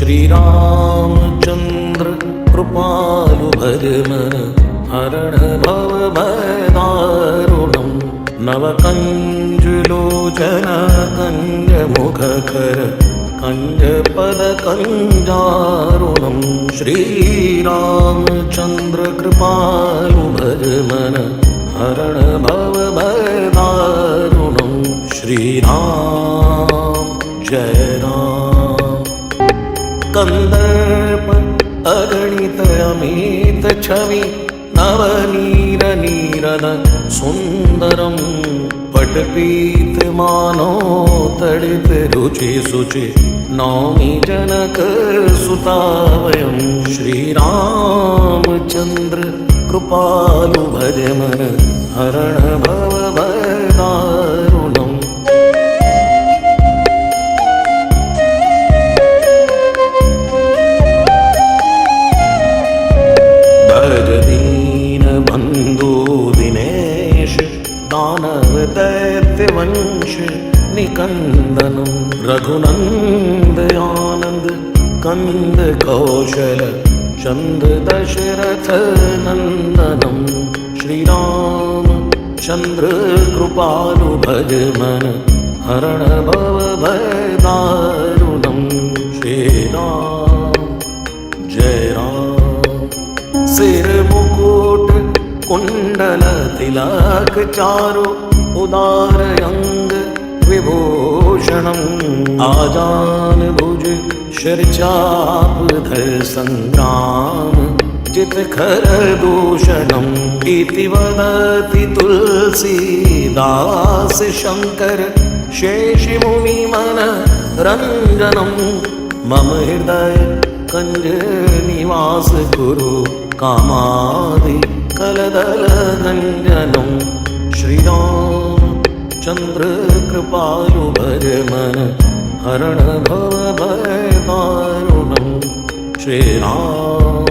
श्रीरामचन्द्र कृपालु भज मन हरण भव भयदारुणम् नवकञ्जुलोचन कञ्जमुखकर कञ्जपदकञ्जारुणम् श्रीरामचन्द्र कृपालु भज मन हरण भव भयदारुणम् श्रीराम जय राम। कंदर्प अगणित अमित छवि नवनीर नीरद सुंदरम पटपीत मानो तडित रुचि सुचि नौमि जनक सुतावयं श्रीरामचन्द्र कृपालु भज मन हरण भव भयदारुणम् भज दीन बंधु दिनेश दानव दैत्य वंश निकंदनम रघुनंद आनंद कंद कौशल चंद दशरथ नंदनम श्रीराम चंद्र कृपालु भज मन हरण भव भयदारुणम् श्रीराम जय राम। सिर मुकुट कुंडल तिलक चारु उदार अंग विभूषणम् आजान भुज शिरचाप धर संग्राम जित खर दूषणम् इति वदति तुलसीदास शंकर शेषि मुनि मन रंजनम् मम हृदय कंज निवास कुरु कामादि कलदल गंजनम् श्रीराम चंद्र कृपालु भज मन हरण भव भयदारुणम् श्रीराम